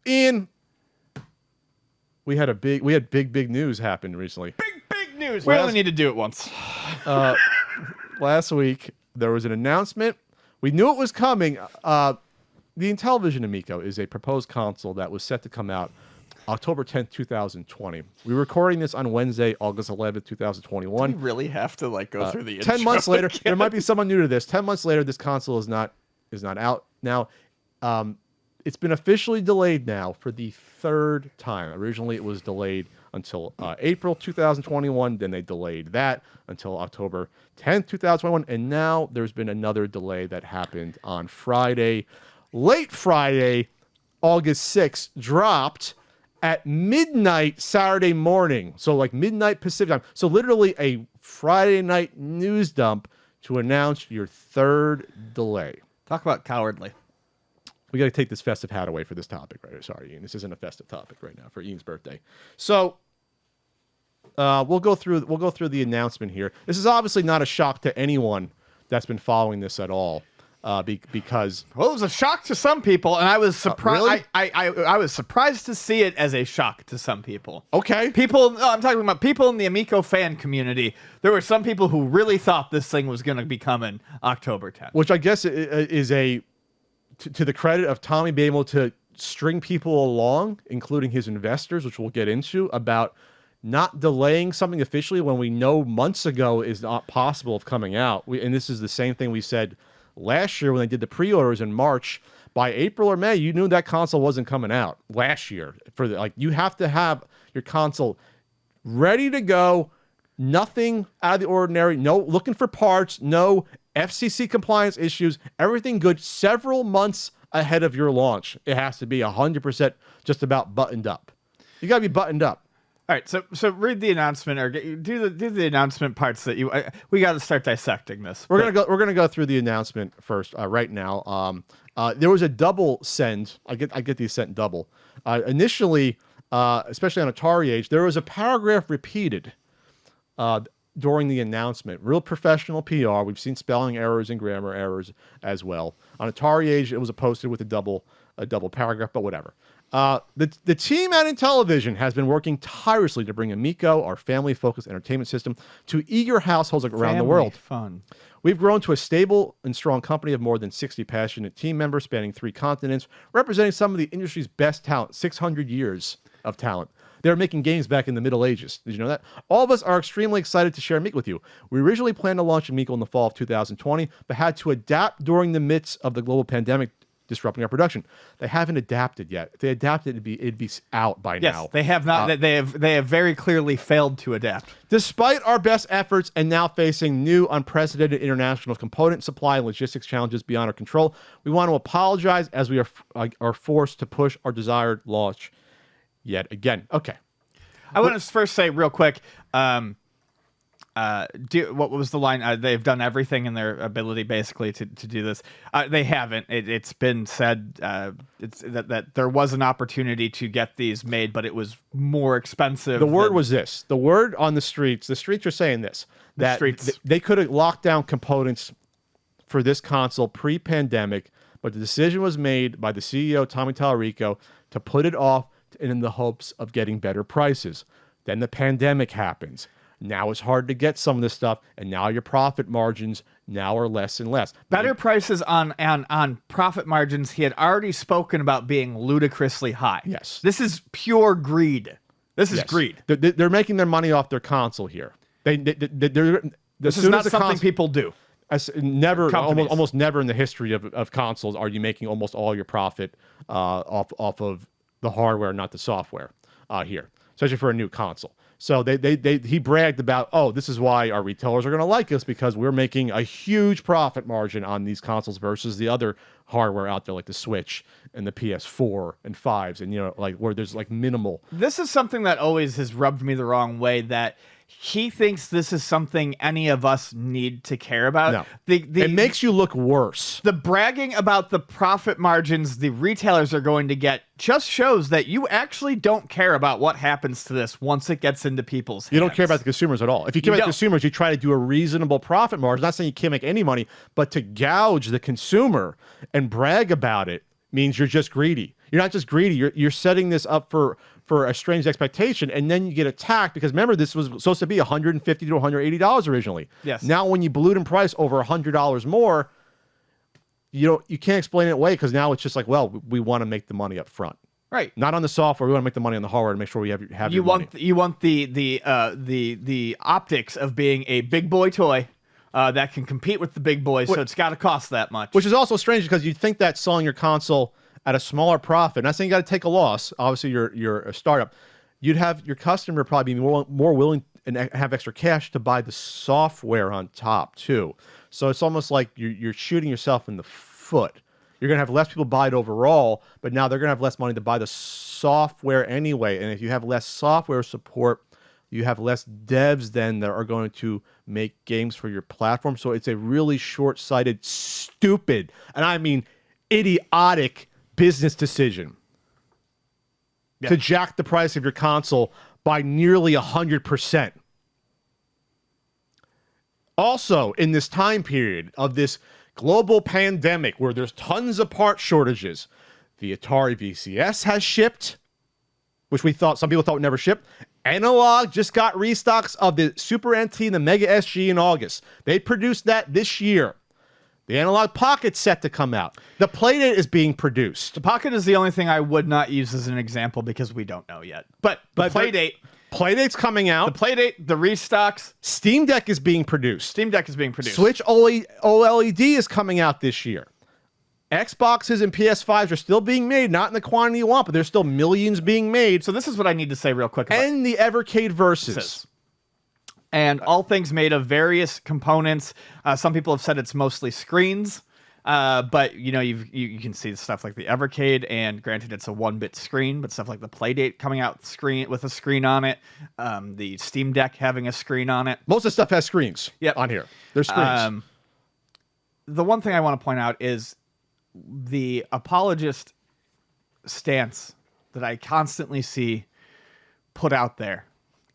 Ian, we had big news happen recently. Big news. We only need to do it once. Last week, there was an announcement. We knew it was coming. The Intellivision Amico is a proposed console that was set to come out October 10th, 2020. We're recording this on Wednesday, August 11th, 2021. Do we really have to go through the 10 months later, there might be someone new to this. 10 months later, this console is not out. Now, it's been officially delayed now for the third time. Originally, it was delayed until April 2021. Then they delayed that until October 10th, 2021. And now there's been another delay that happened on Friday. Late Friday, August 6th, dropped at midnight Saturday morning. So like midnight Pacific time. So literally a Friday night news dump to announce your third delay. Talk about cowardly. We got to take this festive hat away for this topic right here. Sorry, Ian. This isn't a festive topic right now for Ian's birthday. So we'll go through the announcement here. This is obviously not a shock to anyone that's been following this at all, because it was a shock to some people, and I was surprised. Really? I was surprised to see it as a shock to some people. Okay, I'm talking about people in the Amico fan community. There were some people who really thought this thing was going to be coming October 10th, which I guess is to the credit of Tommy being able to string people along, including his investors, which we'll get into, about not delaying something officially when we know months ago is not possible of coming out. And this is the same thing we said last year when they did the pre-orders in March. By April or May, you knew that console wasn't coming out last year. You have to have your console ready to go, nothing out of the ordinary, no looking for parts, no FCC compliance issues, everything good several months ahead of your launch. It has to be 100% just about buttoned up. You got to be buttoned up. All right, so read the announcement or do the announcement parts that we got to start dissecting this. We're gonna go through the announcement first right now. There was a double send. I get these sent double. Initially, especially on Atari Age, there was a paragraph repeated during the announcement. Real professional PR. We've seen spelling errors and grammar errors as well. On Atari Age, it was posted with a double paragraph, but whatever. The team at Intellivision has been working tirelessly to bring Amico, our family-focused entertainment system, to eager households around the world. Fun. We've grown to a stable and strong company of more than 60 passionate team members spanning 3 continents, representing some of the industry's best talent, 600 years of talent. They were making games back in the Middle Ages. Did you know that? All of us are extremely excited to share Amico with you. We originally planned to launch Amico in the fall of 2020, but had to adapt during the midst of the global pandemic disrupting our production. They haven't adapted yet. If they adapted, it'd be out by now. Yes, they have not. They have very clearly failed to adapt. Despite our best efforts and now facing new unprecedented international component supply and logistics challenges beyond our control, we want to apologize as we are forced to push our desired launch yet again. Okay. I want to first say real quick, what was the line? They've done everything in their ability basically to do this. They haven't. It's been said that there was an opportunity to get these made, but it was more expensive. The word was this. The word on the streets are saying this. That they could have locked down components for this console pre-pandemic, but the decision was made by the CEO, Tommy Tallarico, to put it off in the hopes of getting better prices. Then the pandemic happens. Now it's hard to get some of this stuff, and now your profit margins now are less and less. Better prices on profit margins he had already spoken about being ludicrously high. Yes. This is pure greed. This is greed. They're making their money off their console here. This is not something people do. Almost never in the history of consoles are you making almost all your profit off of the hardware, not the software here, especially for a new console. So he bragged about, this is why our retailers are going to like us, because we're making a huge profit margin on these consoles versus the other hardware out there like the Switch and the PS4 and 5s and where there's minimal. This is something that always has rubbed me the wrong way, that he thinks this is something any of us need to care about. No. It makes you look worse. The bragging about the profit margins the retailers are going to get just shows that you actually don't care about what happens to this once it gets into people's hands. You don't care about the consumers at all. If you care about the consumers, you try to do a reasonable profit margin. I'm not saying you can't make any money, but to gouge the consumer and brag about it means you're just greedy. You're not just greedy. You're setting this up for a strange expectation, and then you get attacked because remember this was supposed to be $150 to $180 originally. Yes. Now when you balloon in price over $100 more, you can't explain it away because now it's just like, well, we want to make the money up front. Right. Not on the software. We want to make the money on the hardware to make sure we have you your money. You want the optics of being a big boy toy that can compete with the big boys, so it's got to cost that much. Which is also strange because you'd think that selling your console at a smaller profit, not saying you got to take a loss. Obviously, you're a startup. You'd have your customer probably be more willing and have extra cash to buy the software on top too. So it's almost like you're shooting yourself in the foot. You're going to have less people buy it overall, but now they're going to have less money to buy the software anyway. And if you have less software support, you have less devs then that are going to make games for your platform. So it's a really short-sighted, stupid, and I mean idiotic business decision to jack the price of your console by nearly 100%. Also, in this time period of this global pandemic where there's tons of part shortages, the Atari VCS has shipped, which some people thought would never ship. Analog just got restocks of the Super NT and the Mega SG in August. They produced that this year. The Analog Pocket's set to come out. The Playdate is being produced. The Pocket is the only thing I would not use as an example because we don't know yet. But the Playdate's coming out. The Playdate, the restocks. Steam Deck is being produced. Switch OLED is coming out this year. Xboxes and PS5s are still being made, not in the quantity you want, but there's still millions being made. So this is what I need to say real quick about and the Evercade Versus. And all things made of various components. Some people have said it's mostly screens, but you can see stuff like the Evercade, and granted it's a 1-bit screen, but stuff like the Playdate coming out with a screen on it, the Steam Deck having a screen on it. Most of the stuff has screens on here. There's screens. The one thing I want to point out is the apologist stance that I constantly see put out there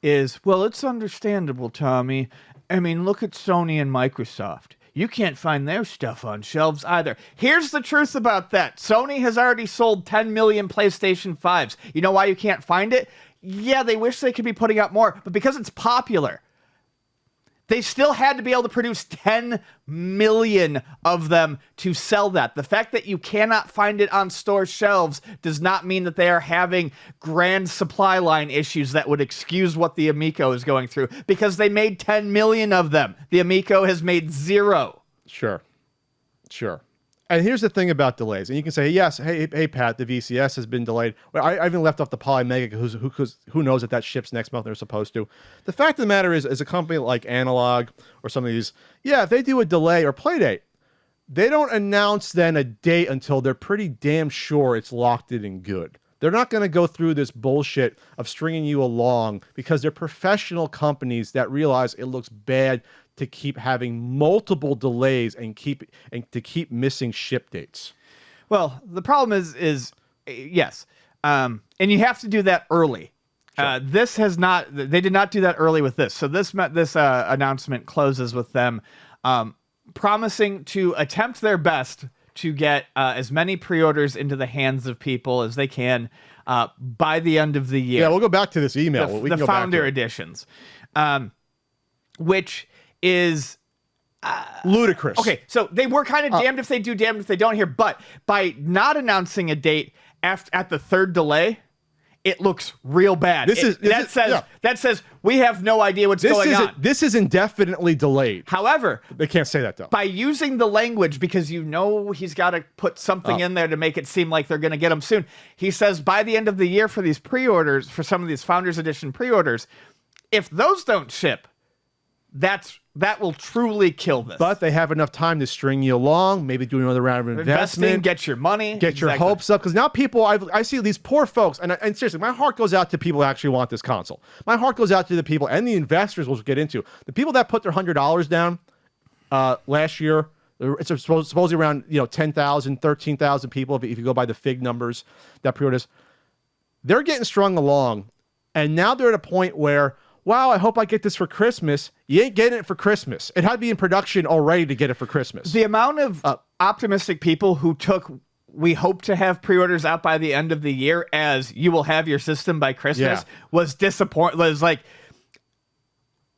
is, well, it's understandable, Tommy. I mean, look at Sony and Microsoft. You can't find their stuff on shelves either. Here's the truth about that. Sony has already sold 10 million PlayStation 5s. You know why you can't find it? Yeah, they wish they could be putting out more, but because it's popular. They still had to be able to produce 10 million of them to sell that. The fact that you cannot find it on store shelves does not mean that they are having grand supply line issues that would excuse what the Amico is going through, because they made 10 million of them. The Amico has made 0. Sure. And here's the thing about delays. And you can say, yes, hey, Pat, the VCS has been delayed. Well, I even left off the Poly Mega, who knows if that ships next month. They're supposed to. The fact of the matter is, as a company like Analog or some of these, if they do a delay or Playdate, they don't announce then a date until they're pretty damn sure it's locked in and good. They're not going to go through this bullshit of stringing you along because they're professional companies that realize it looks bad to keep having multiple delays and to keep missing ship dates. Well, the problem is yes, and you have to do that early. Sure. They did not do that early with this. So this announcement closes with them promising to attempt their best to get as many pre-orders into the hands of people as they can by the end of the year. Yeah, we'll go back to this email. The founder editions, which is ludicrous. Okay, so they were kind of damned if they do, damned if they don't here. But by not announcing a date at the third delay, it looks real bad. That says we have no idea what's going on. This is indefinitely delayed. However, they can't say that though. By using the language, because he's got to put something in there to make it seem like they're going to get them soon. He says by the end of the year for these pre-orders, for some of these Founders Edition pre-orders, if those don't ship, that will truly kill this. But they have enough time to string you along, maybe do another round of investment. Get your money. Get your hopes up. Because now people, I see these poor folks, and seriously, my heart goes out to people who actually want this console. My heart goes out to the people, and the investors we'll get into. The people that put their $100 down last year, it's supposedly around 10,000, 13,000 people, if you go by the FIG numbers that pre-orders. They're getting strung along, and now they're at a point where, wow, I hope I get this for Christmas. You ain't getting it for Christmas. It had to be in production already to get it for Christmas. The amount of optimistic people who took we hope to have pre-orders out by the end of the year, as you will have your system by Christmas, was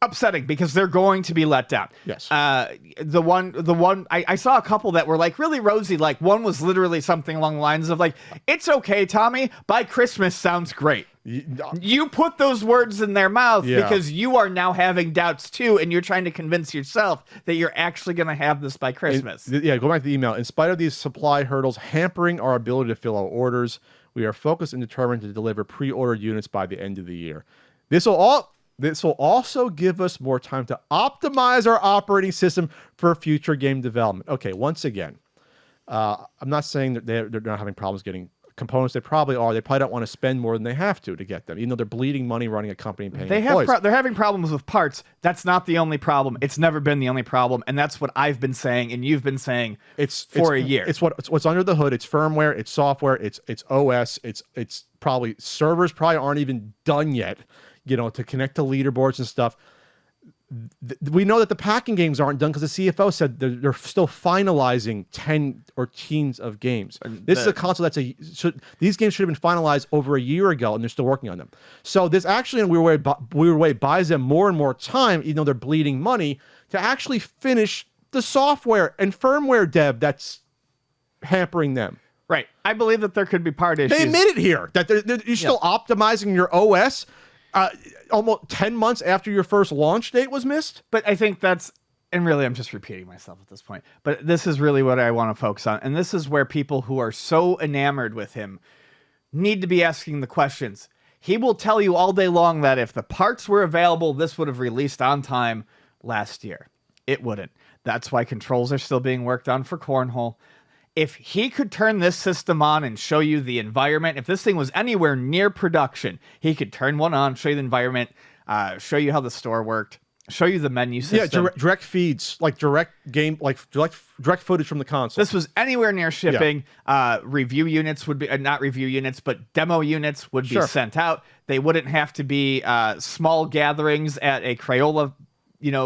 upsetting, because they're going to be let down. Yes. The one I saw a couple that were like really rosy. Like one was literally something along the lines of like, "It's okay, Tommy. By Christmas sounds great." You put those words in their mouth because you are now having doubts too, and you're trying to convince yourself that you're actually going to have this by Christmas. Go back to the email. In spite of these supply hurdles hampering our ability to fill our orders, we are focused and determined to deliver pre-ordered units by the end of the year. This will also give us more time to optimize our operating system for future game development. Okay, once again, I'm not saying that they're not having problems getting components. They probably are. They probably don't want to spend more than they have to get them, even though they're bleeding money running a company and paying employees. They're having problems with parts. That's not the only problem. It's never been the only problem, and that's what I've been saying, and you've been saying for a year. It's what's under the hood. It's firmware. It's software. It's OS. It's probably servers probably aren't even done yet, to connect to leaderboards and stuff. We know that the packing games aren't done because the CFO said they're still finalizing 10 or teens of games. This is a console these games should have been finalized over a year ago, and they're still working on them. So this actually, in a weird way, buys them more and more time, even though they're bleeding money, to actually finish the software and firmware dev that's hampering them. Right. I believe that there could be part issues. They admit it here, that you're still optimizing your OS almost 10 months after your first launch date was missed. But I think and really I'm just repeating myself at this point, but this is really what I want to focus on. And this is where people who are so enamored with him need to be asking the questions. He will tell you all day long that if the parts were available, this would have released on time last year. It wouldn't. That's why controls are still being worked on for Cornhole. If he could turn this system on and show you the environment, if this thing was anywhere near production, he could turn one on, show you the environment, show you how the store worked, show you the menu system. Yeah, direct feeds, like direct direct footage from the console. This was anywhere near shipping. Review units would be, not review units, but demo units would be sent out. They wouldn't have to be small gatherings at a Crayola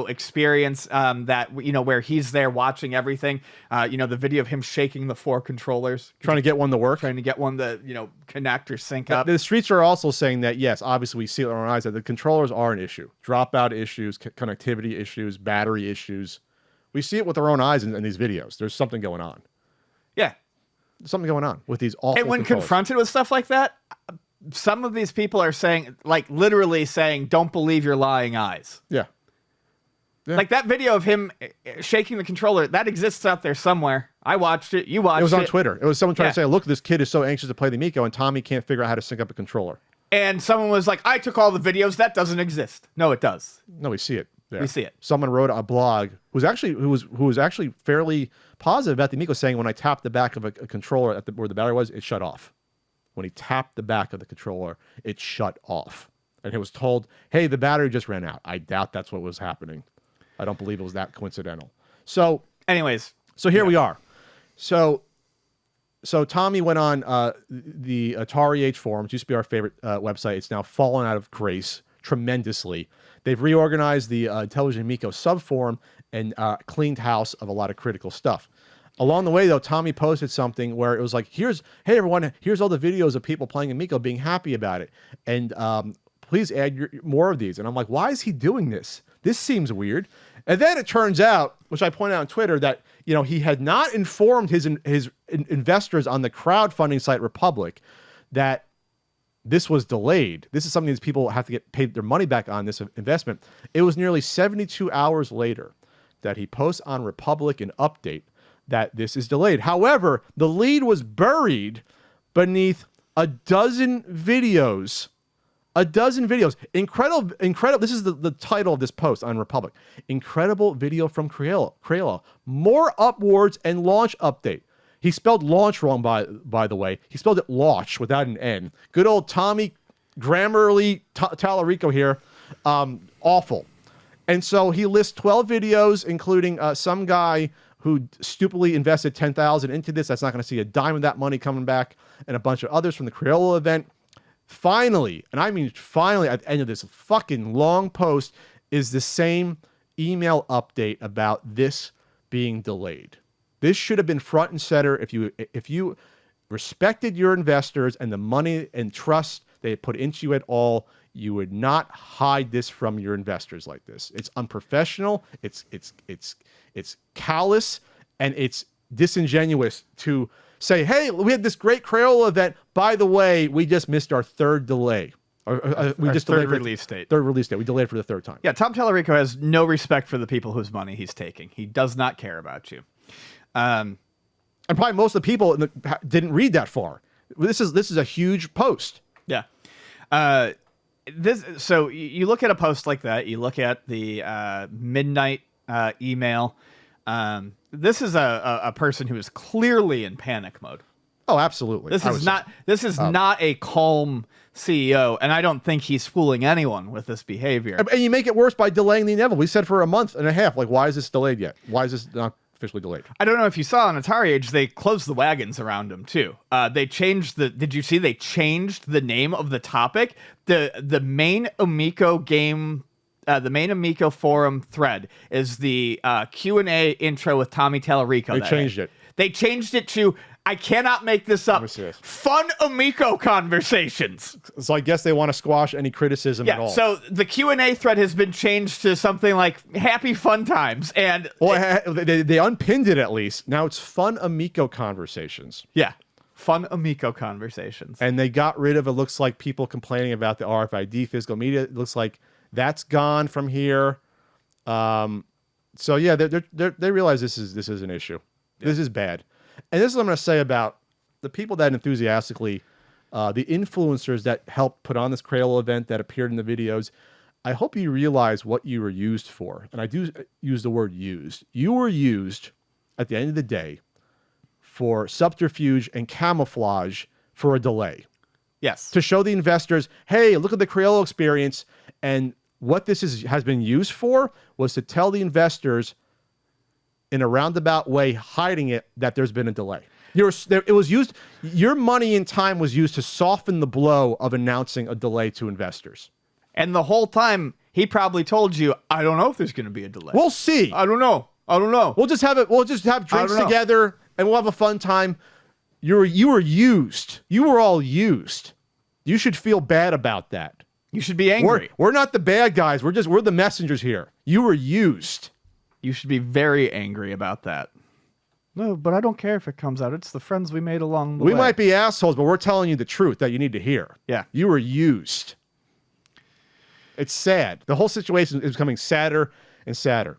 experience where he's there watching everything. The video of him shaking the 4 controllers, trying to get one to work, trying to get one to connect or sync up. The streets are also saying that, yes, obviously we see it with our eyes, that the controllers are an issue. Dropout issues, connectivity issues, battery issues. We see it with our own eyes in these videos. There's something going on. Yeah. There's something going on with these awful And when controllers. Confronted with stuff like that, some of these people are saying, like literally saying, "Don't believe your lying eyes." Yeah. Yeah. Like that video of him shaking the controller, that exists out there somewhere. I watched it. You watched it. It was on Twitter. It was someone trying to say, look, this kid is so anxious to play the Amico, and Tommy can't figure out how to sync up a controller. And someone was like, I took all the videos. That doesn't exist. No, it does. No, we see it there. We see it. Someone wrote a blog who was actually fairly positive about the Amico, saying when I tapped the back of a controller where the battery was, it shut off. When he tapped the back of the controller, it shut off. And he was told, hey, the battery just ran out. I doubt that's what was happening. I don't believe it was that coincidental. So, anyways, here we are. So Tommy went on the Atari Age forums. Used to be our favorite website. It's now fallen out of grace tremendously. They've reorganized the Intellivision Amico subforum and cleaned house of a lot of critical stuff. Along the way, though, Tommy posted something where it was like, hey everyone, here's all the videos of people playing Amico being happy about it, and please add more of these. And I'm like, why is he doing this? This seems weird. And then it turns out, which I pointed out on Twitter, that he had not informed his investors on the crowdfunding site Republic that this was delayed. This is something these people have to get paid their money back on, this investment. It was nearly 72 hours later that he posts on Republic an update that this is delayed. However, the lead was buried beneath a dozen videos. Incredible. This is the title of this post on Republic. Incredible video from Crayola. More upwards and launch update. He spelled launch wrong, by the way. He spelled it launch without an N. Good old Tommy Grammarly Tallarico here. Awful. And so he lists 12 videos, including some guy who stupidly invested $10,000 into this. That's not going to see a dime of that money coming back, and a bunch of others from the Crayola event. Finally, and I mean finally, at the end of this fucking long post is the same email update about this being delayed. This should have been front and center. If you respected your investors and the money and trust they put into you at all, you would not hide this from your investors like this. It's unprofessional. It's callous, and it's disingenuous to say, "Hey, we had this great Crayola event. By the way, we just missed our third delay. We just delayed third release date. Third release date. We delayed for the third time." Yeah, Tom Tallarico has no respect for the people whose money he's taking. He does not care about you. And probably most of the people didn't read that far. This is a huge post. Yeah. So you look at a post like that. You look at the midnight email. This is a person who is clearly in panic mode. Oh, absolutely. This is not a calm CEO, and I don't think he's fooling anyone with this behavior. And you make it worse by delaying the inevitable. We said for a month and a half, like, why is this delayed yet? Why is this not officially delayed? I don't know if you saw on Atari Age, they closed the wagons around him too. They changed did you see they changed the name of the topic? The main Amico game, the main Amico forum thread is the Q&A intro with Tommy Tallarico. They changed it. They changed it to, I cannot make this up, fun Amico conversations. So I guess they want to squash any criticism at all. So the Q&A thread has been changed to something like happy fun times. And they unpinned it at least. Now it's fun Amico conversations. Yeah. Fun Amico conversations. And they got rid of, it looks like, people complaining about the RFID physical media. It looks like that's gone from here. So yeah, they realize this is an issue. Yeah. This is bad. And this is what I'm going to say about the people that enthusiastically, the influencers that helped put on this Crayola event that appeared in the videos. I hope you realize what you were used for. And I do use the word used. You were used, at the end of the day, for subterfuge and camouflage for a delay. Yes. To show the investors, hey, look at the Crayola experience. And what this has been used for was to tell the investors, in a roundabout way, hiding it, that there's been a delay. It was used. Your money and time was used to soften the blow of announcing a delay to investors. And the whole time, he probably told you, I don't know if there's going to be a delay. We'll see. I don't know. We'll just have drinks together and we'll have a fun time. You were used. You were all used. You should feel bad about that. You should be angry. We're not the bad guys. We're the messengers here. You were used. You should be very angry about that. No, but I don't care if it comes out. It's the friends we made along the way. We might be assholes, but we're telling you the truth that you need to hear. Yeah. You were used. It's sad. The whole situation is becoming sadder and sadder.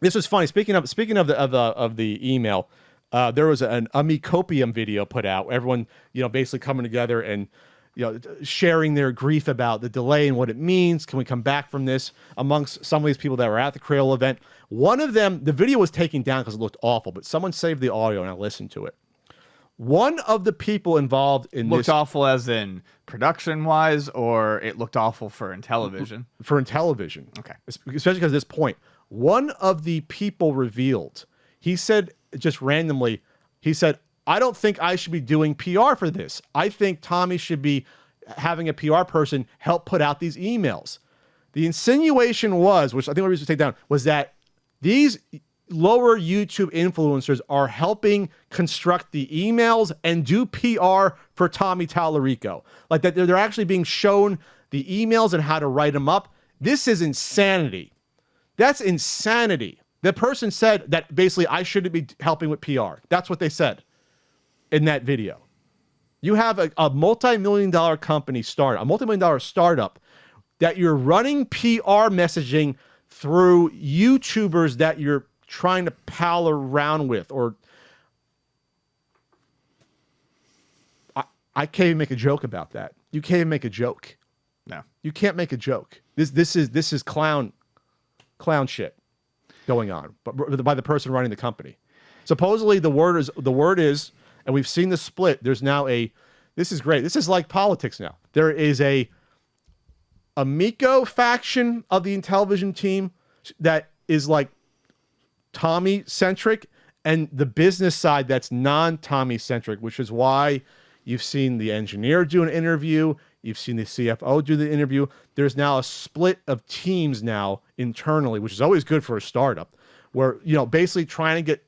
This was funny. Speaking of the email, there was an Amicopium video put out. Everyone, basically coming together and sharing their grief about the delay and what it means. Can we come back from this? Amongst some of these people that were at the Crayola event, one of them, the video was taken down because it looked awful, but someone saved the audio and I listened to it. One of the people involved in looked awful as in production-wise, or it looked awful for Intellivision? For Intellivision. Okay. Especially because at this point, one of the people revealed, he said just randomly, I don't think I should be doing PR for this. I think Tommy should be having a PR person help put out these emails. The insinuation was, which I think we should take down, was that these lower YouTube influencers are helping construct the emails and do PR for Tommy Tallarico. Like that they're actually being shown the emails and how to write them up. This is insanity. That's insanity. The person said that basically I shouldn't be helping with PR. That's what they said in that video. You have a multi-million-dollar company startup, a multi-million-dollar startup that you're running PR messaging through YouTubers that you're trying to pal around with, or I can't even make a joke about that. You can't even make a joke. No, you can't make a joke. This is clown shit going on, but by the person running the company. Supposedly the word is, and we've seen the split. There's now this is great. This is like politics now. There is a Amico faction of the Intellivision team that is like Tommy centric, and the business side that's non-Tommy centric, which is why you've seen the engineer do an interview. You've seen the CFO do the interview. There's now a split of teams now internally, which is always good for a startup, where, basically trying to get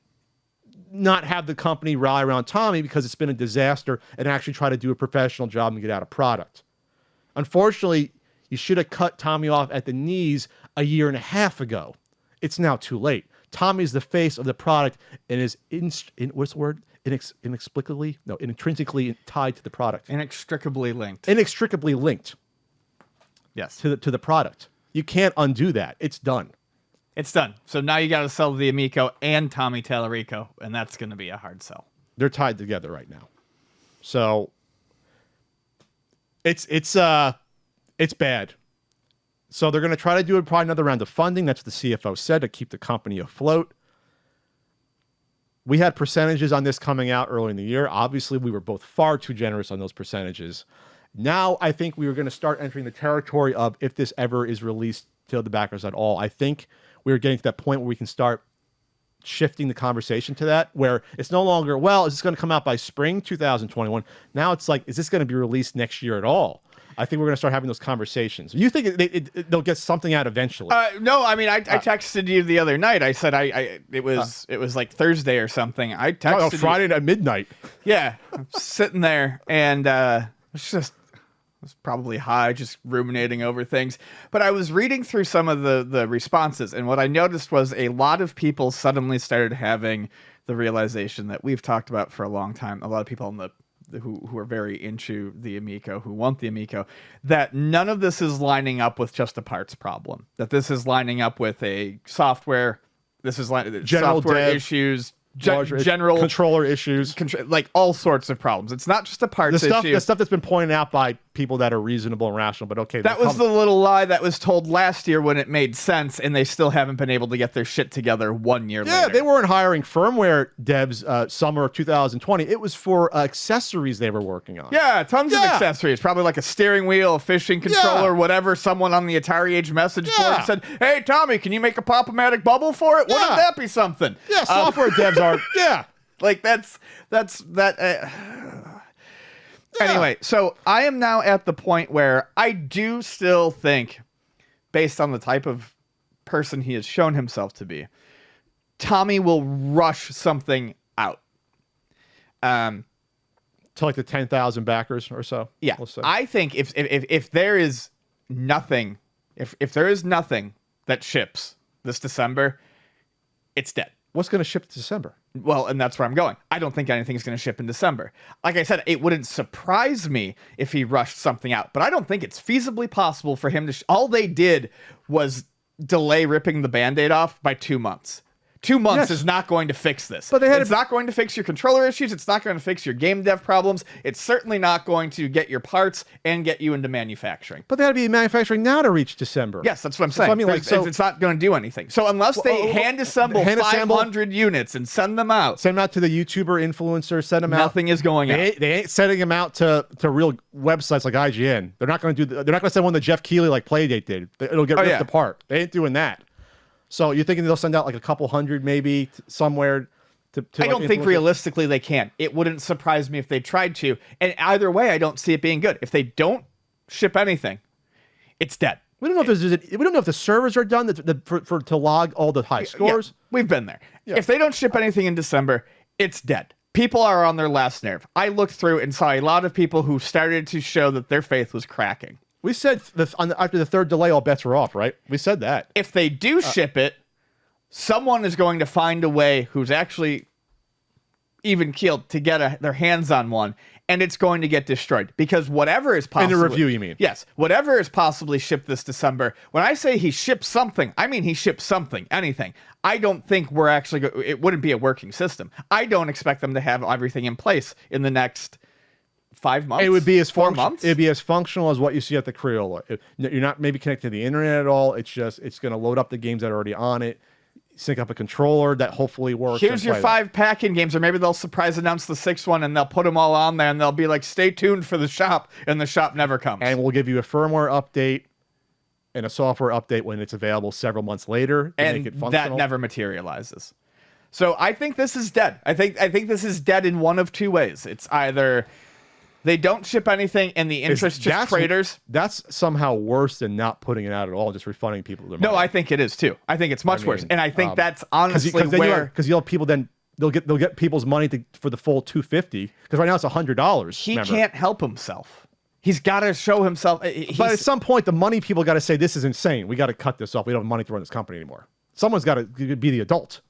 not have the company rally around Tommy because it's been a disaster and actually try to do a professional job and get out a product. Unfortunately, you should have cut Tommy off at the knees a year and a half ago. It's now too late. Tommy's the face of the product and is inextricably tied to the product. Inextricably linked. Inextricably linked. Yes. To the product. You can't undo that. It's done. It's done. So now you got to sell the Amico and Tommy Tallarico, and that's going to be a hard sell. They're tied together right now. So it's bad. So they're going to try to do probably another round of funding. That's what the CFO said, to keep the company afloat. We had percentages on this coming out early in the year. Obviously, we were both far too generous on those percentages. Now, I think we were going to start entering the territory of, if this ever is released to the backers at all, I think we're getting to that point where we can start shifting the conversation to that, where it's no longer, well, is this going to come out by spring 2021? Now it's like, is this going to be released next year at all? I think we're going to start having those conversations. You think they'll get something out eventually? No, I mean, I texted you the other night. I said it was like Thursday or something. I texted Friday at midnight. Yeah, I'm sitting there, and it's was probably high, just ruminating over things. But I was reading through some of the responses, and what I noticed was a lot of people suddenly started having the realization that we've talked about for a long time. A lot of people in who are very into the Amico, who want the Amico, that none of this is lining up with just a parts problem. That this is lining up with a software. This is software issues. General controller issues, like all sorts of problems. It's not just a parts issue. The stuff that's been pointed out by people that are reasonable and rational, but okay. That was the little lie that was told last year when it made sense, and they still haven't been able to get their shit together 1 year later. Yeah, they weren't hiring firmware devs summer of 2020. It was for accessories they were working on. Yeah, tons of accessories. Probably like a steering wheel, a fishing controller, whatever. Someone on the Atari Age message board said, "Hey, Tommy, can you make a Pop-O-Matic bubble for it? Wouldn't that be something?" Yeah, software devs are, like that's that. Anyway, so I am now at the point where I do still think, based on the type of person he has shown himself to be, Tommy will rush something out. To like the 10,000 backers or so. Yeah, we'll say. I think if there is nothing, if there is nothing that ships this December, it's dead. What's going to ship in December? Well, and that's where I'm going. I don't think anything's going to ship in December. Like I said, it wouldn't surprise me if he rushed something out, but I don't think it's feasibly possible for him to... all they did was delay ripping the Band-Aid off by 2 months. 2 months is not going to fix this. But it's not going to fix your controller issues. It's not going to fix your game dev problems. It's certainly not going to get your parts and get you into manufacturing. But they had to be manufacturing now to reach December. Yes, that's what I'm saying. So, I mean, it's not going to do anything. So unless they hand assemble 500 units and send them out. Send them out to the YouTuber influencers, send them out. Nothing is going out. They ain't sending them out to real websites like IGN. They're not going to they're not going to send one to Jeff Keighley like Playdate did. It'll get ripped apart. They ain't doing that. So you're thinking they'll send out like a couple hundred maybe somewhere to I don't think realistically they can. It wouldn't surprise me if they tried to. And either way, I don't see it being good. If they don't ship anything, it's dead. We don't know if the servers are done to log all the high scores. Yeah, we've been there. Yeah. If they don't ship anything in December, it's dead. People are on their last nerve. I looked through and saw a lot of people who started to show that their faith was cracking. We said after the third delay, all bets are off, right? We said that. If they do ship it, someone is going to find a way who's actually even keeled to get their hands on one, and it's going to get destroyed. Because whatever is possibly... In the review, you mean? Yes. Whatever is possibly shipped this December, when I say he ships something, I mean he ships something, anything. I don't think we're actually... it wouldn't be a working system. I don't expect them to have everything in place in the next... 5 months? It would be as 4 months? It'd be as functional as what you see at the Crayola. You're not maybe connected to the internet at all. It's going to load up the games that are already on it, sync up a controller that hopefully works. Here's your 5 pack-in games, or maybe they'll surprise announce the 6th one and they'll put them all on there and they'll be like, stay tuned for the shop, and the shop never comes. And we'll give you a firmware update and a software update when it's available several months later to make it functional. That never materializes. So I think this is dead. I think this is dead in one of two ways. It's either... they don't ship anything, and the interest just craters. That's somehow worse than not putting it out at all, just refunding people their money. No, I think it is too. I think it's much worse, and I think that's honestly where because you'll have people then they'll get people's money for the full $250 because right now it's $100. He can't help himself. He's got to show himself. But at some point, the money people got to say, this is insane. We got to cut this off. We don't have money to run this company anymore. Someone's got to be the adult.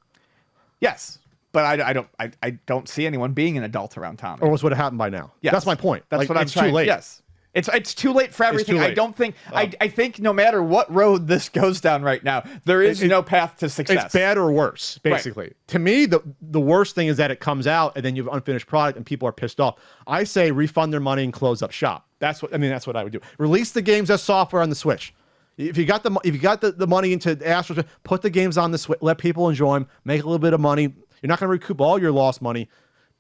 Yes, but I don't see anyone being an adult around Tommy. Or what's would have happened by now. Yes. That's my point. That's what I'm trying. Too late. Yes. It's too late for everything. Late. I don't think I think no matter what road this goes down right now, there is no path to success. It's bad or worse, basically. Right. To me, the worst thing is that it comes out and then you have unfinished product and people are pissed off. I say refund their money and close up shop. That's what I would do. Release the games as software on the Switch. If you got the money into Astro, put the games on the Switch, let people enjoy them, make a little bit of money. You're not going to recoup all your lost money.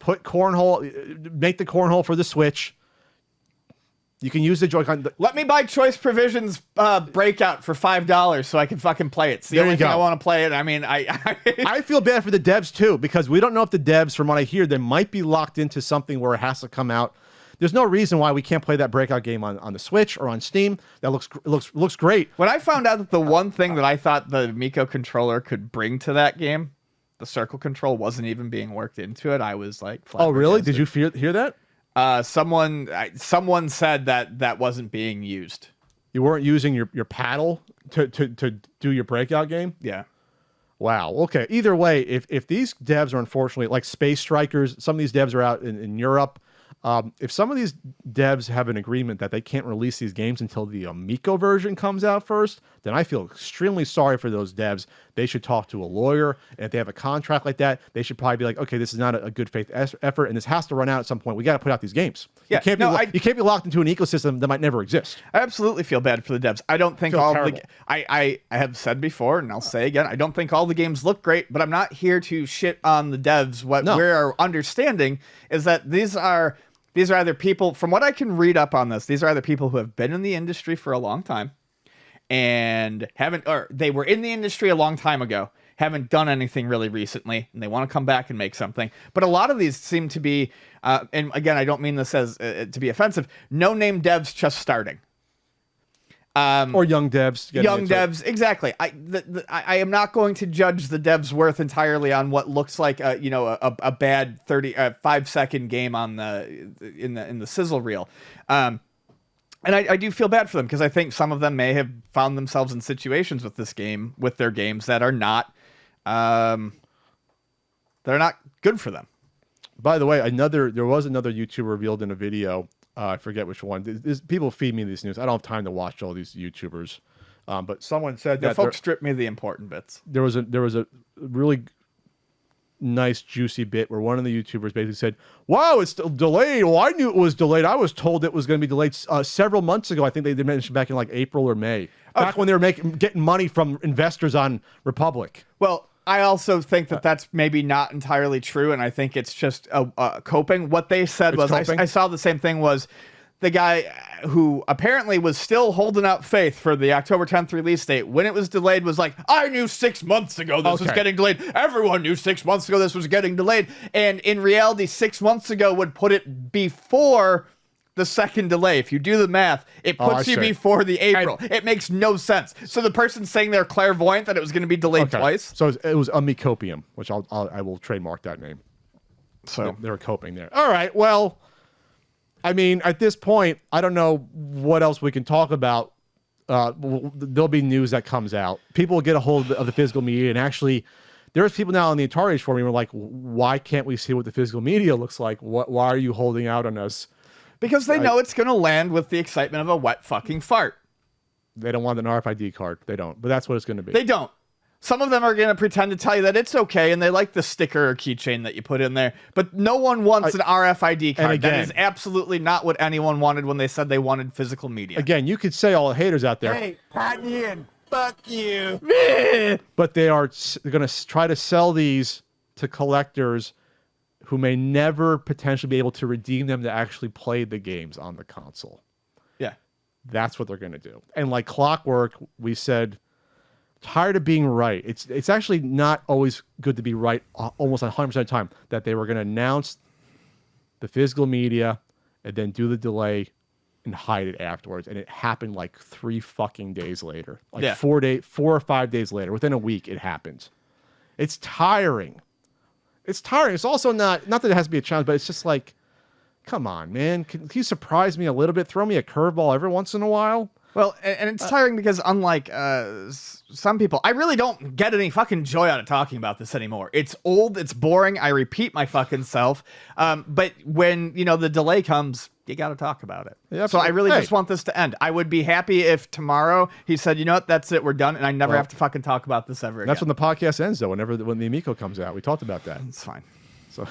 Make the cornhole for the Switch. You can use the Joy-Con. Let me buy Choice Provisions Breakout for $5 so I can fucking play it. It's the only thing I want to play it. I mean, I feel bad for the devs too, because we don't know if the devs, from what I hear, they might be locked into something where it has to come out. There's no reason why we can't play that Breakout game on the Switch or on Steam. That looks great. When I found out that the one thing that I thought the Amico controller could bring to that game, the circle control, wasn't even being worked into it, I was like, oh really? Did you hear that? Someone said that wasn't being used. You weren't using your paddle to do your Breakout game? Yeah. Wow. Okay. Either way, if these devs are unfortunately like Space Strikers, some of these devs are out in Europe. If some of these devs have an agreement that they can't release these games until the Amico version comes out first, then I feel extremely sorry for those devs. They should talk to a lawyer. And if they have a contract like that, they should probably be like, okay, this is not a good faith effort, and this has to run out at some point. We got to put out these games. Yeah, you can't be locked into an ecosystem that might never exist. I absolutely feel bad for the devs. I don't think I have said before, and I'll say again, I don't think all the games look great, but I'm not here to shit on the devs. We're understanding is that these are either people, from what I can read up on this, these are either people who have been in the industry for a long time and they were in the industry a long time ago, haven't done anything really recently, and they want to come back and make something. But a lot of these seem to be, and again, I don't mean this as to be offensive, no-name devs just starting. Or young devs. Young devs, exactly. I am not going to judge the devs' worth entirely on what looks like a bad 5-second game on in the sizzle reel. And I do feel bad for them because I think some of them may have found themselves in situations with their games that are not good for them. By the way, there was another YouTuber revealed in a video. I forget which one. People feed me these news. I don't have time to watch all these YouTubers. But someone said that folks strip me the important bits. There was a really nice juicy bit where one of the YouTubers basically said, "Wow, it's delayed. Well, I knew it was delayed. I was told it was going to be delayed several months ago. I think they mentioned back in like April or May, back when they were getting money from investors on Republic." Well, I also think that that's maybe not entirely true, and I think it's just coping. What they said was, I saw the same thing, was the guy who apparently was still holding out faith for the October 10th release date, when it was delayed, was like, I knew 6 months ago this was getting delayed. Everyone knew 6 months ago this was getting delayed. And in reality, 6 months ago would put it before the second delay. If you do the math, it puts you before the April. It makes no sense. So the person saying they're clairvoyant that it was going to be delayed twice. So it was Amicopium, which I will trademark that name. So they were coping there. All right. Well, I mean, at this point, I don't know what else we can talk about. There'll be news that comes out. People will get a hold of the physical media, and actually, there's people now on the Atari Age forum who are like, why can't we see what the physical media looks like? Why are you holding out on us? Because they know it's going to land with the excitement of a wet fucking fart. They don't want an RFID card. They don't. But that's what it's going to be. They don't. Some of them are going to pretend to tell you that it's okay, and they like the sticker or keychain that you put in there. But no one wants an RFID card. Again, that is absolutely not what anyone wanted when they said they wanted physical media. Again, you could say all the haters out there. Hey, pat me in. Fuck you. But they're going to try to sell these to collectors who may never potentially be able to redeem them to actually play the games on the console. Yeah. That's what they're going to do. And like clockwork, we said, tired of being right. It's actually not always good to be right almost 100% of the time, that they were going to announce the physical media and then do the delay and hide it afterwards. And it happened like 3 fucking days later. Like 4 or 5 days later. Within a week, it happened. It's tiring. It's tiring. It's also not that it has to be a challenge, but it's just like, come on, man. Can you surprise me a little bit? Throw me a curveball every once in a while. Well, and it's tiring because unlike some people, I really don't get any fucking joy out of talking about this anymore. It's old, it's boring, I repeat my fucking self. But when, the delay comes, you got to talk about it. Yeah, so I really just want this to end. I would be happy if tomorrow he said, you know what, that's it, we're done, and I never have to fucking talk about this ever again. That's when the podcast ends, though, when the Amico comes out. We talked about that. It's fine. So...